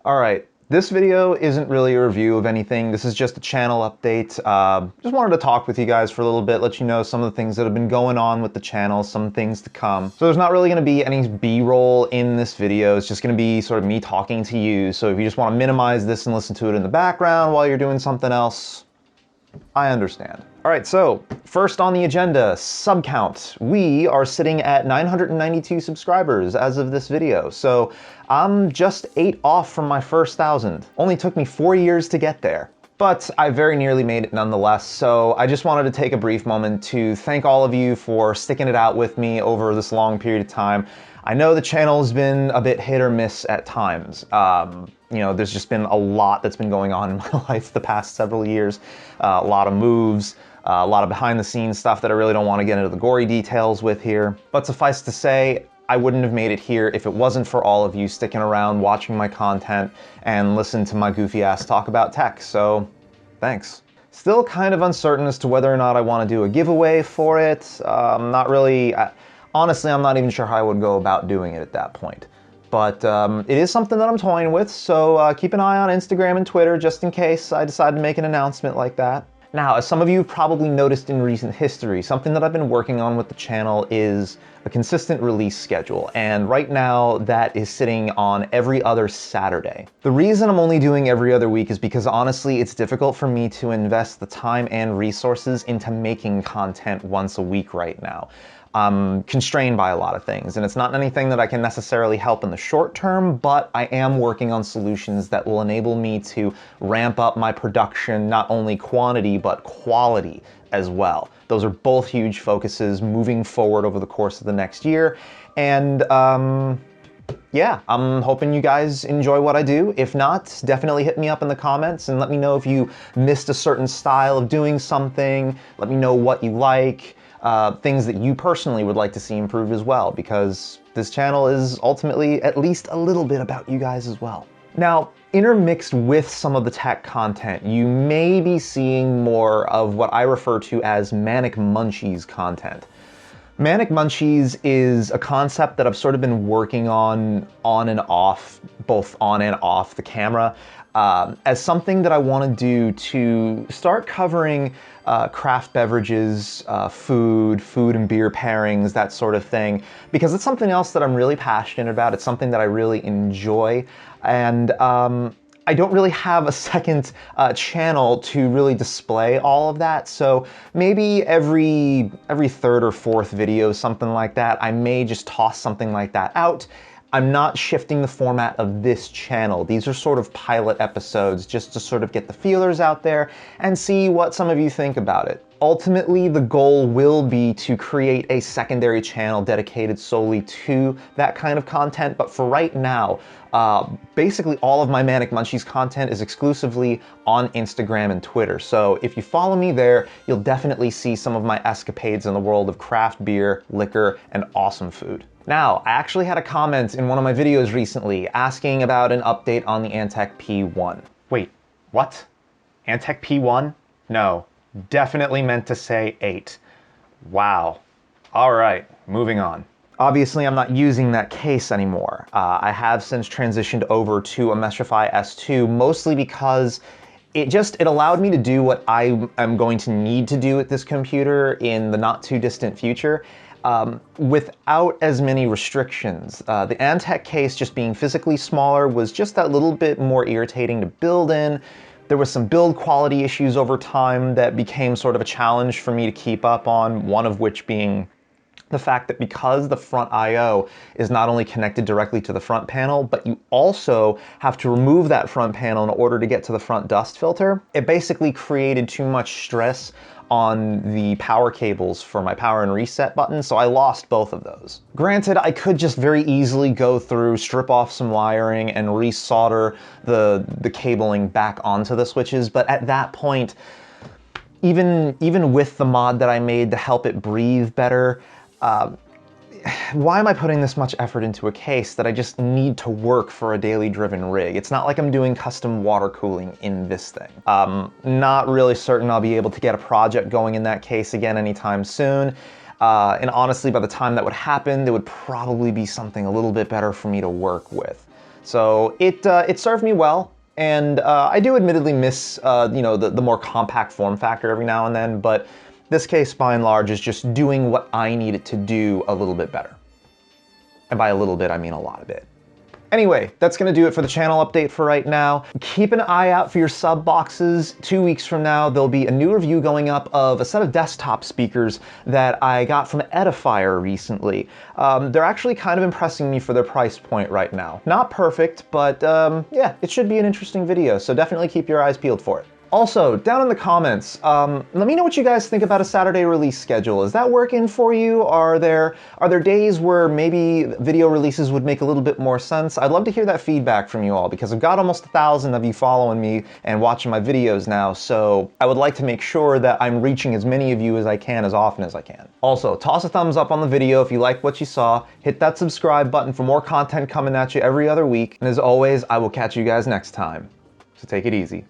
Alright, this video isn't really a review of anything. This is just a channel update. Just wanted to talk with you guys for a little bit, let you know some of the things that have been going on with the channel, some things to come. So there's not really going to be any B-roll in this video. It's just going to be sort of me talking to you. So if you just want to minimize this and listen to it in the background while you're doing something else, I understand. All right, so first on the agenda, sub count. We are sitting at 992 subscribers as of this video. So I'm just 8 off from my first 1,000. Only took me 4 years to get there. But I very nearly made it nonetheless, so I just wanted to take a brief moment to thank all of you for sticking it out with me over this long period of time. I know the channel's been a bit hit or miss at times. You know, there's just been a lot that's been going on in my life the past several years. A lot of moves, a lot of behind the scenes stuff that I really don't want to get into the gory details with here. But suffice to say, I wouldn't have made it here if it wasn't for all of you sticking around, watching my content, and listen to my goofy ass talk about tech, so thanks. Still kind of uncertain as to whether or not I want to do a giveaway for it. Not really, honestly, I'm not even sure how I would go about doing it at that point. But it is something that I'm toying with, so keep an eye on Instagram and Twitter just in case I decide to make an announcement like that. Now, as some of you have probably noticed in recent history, something that I've been working on with the channel is a consistent release schedule, and right now that is sitting on every other Saturday. The reason I'm only doing every other week is because honestly it's difficult for me to invest the time and resources into making content once a week right now. I'm constrained by a lot of things, and it's not anything that I can necessarily help in the short term, but I am working on solutions that will enable me to ramp up my production, not only quantity, but quality as well. Those are both huge focuses moving forward over the course of the next year, and yeah, I'm hoping you guys enjoy what I do. If not, definitely hit me up in the comments and let me know if you missed a certain style of doing something. Let me know what you like. Things that you personally would like to see improved as well, because this channel is ultimately at least a little bit about you guys as well. Now, intermixed with some of the tech content, you may be seeing more of what I refer to as Manic Munchies content. Manic Munchies is a concept that I've sort of been working on and off, both on and off the camera, as something that I want to do to start covering craft beverages, food and beer pairings, that sort of thing, because it's something else that I'm really passionate about. It's something that I really enjoy, and I don't really have a second channel to really display all of that, so maybe every third or fourth video, something like that, I may just toss something like that out. I'm not shifting the format of this channel. These are sort of pilot episodes just to sort of get the feelers out there and see what some of you think about it. Ultimately, the goal will be to create a secondary channel dedicated solely to that kind of content, but for right now, basically all of my Manic Munchies content is exclusively on Instagram and Twitter, so if you follow me there, you'll definitely see some of my escapades in the world of craft beer, liquor, and awesome food. Now, I actually had a comment in one of my videos recently asking about an update on the Antec P1. Wait, what? Antec P1? No, definitely meant to say 8. Wow. All right, moving on. Obviously, I'm not using that case anymore. I have since transitioned over to a Meshify S2, mostly because it allowed me to do what I am going to need to do with this computer in the not too distant future, without as many restrictions. The Antec case just being physically smaller was just that little bit more irritating to build in. There was some build quality issues over time that became sort of a challenge for me to keep up on, one of which being the fact that because the front I/O is not only connected directly to the front panel, but you also have to remove that front panel in order to get to the front dust filter, it basically created too much stress on the power cables for my power and reset button, so I lost both of those. Granted, I could just very easily go through, strip off some wiring, and resolder the cabling back onto the switches, but at that point, even with the mod that I made to help it breathe better, why am I putting this much effort into a case that I just need to work for a daily driven rig? It's not like I'm doing custom water cooling in this thing. Not really certain I'll be able to get a project going in that case again anytime soon. And honestly, by the time that would happen, there would probably be something a little bit better for me to work with. So it served me well. And I do admittedly miss, you know, the more compact form factor every now and then, but this case, by and large, is just doing what I need it to do a little bit better. And by a little bit, I mean a lot of it. Anyway, that's gonna do it for the channel update for right now. Keep an eye out for your sub boxes. 2 weeks from now, there'll be a new review going up of a set of desktop speakers that I got from Edifier recently. They're actually kind of impressing me for their price point right now. Not perfect, but yeah, it should be an interesting video, so definitely keep your eyes peeled for it. Also, down in the comments, let me know what you guys think about a Saturday release schedule. Is that working for you? Are there days where maybe video releases would make a little bit more sense? I'd love to hear that feedback from you all, because I've got almost 1,000 of you following me and watching my videos now, so I would like to make sure that I'm reaching as many of you as I can as often as I can. Also, toss a thumbs up on the video if you like what you saw, hit that subscribe button for more content coming at you every other week, and as always, I will catch you guys next time. So take it easy.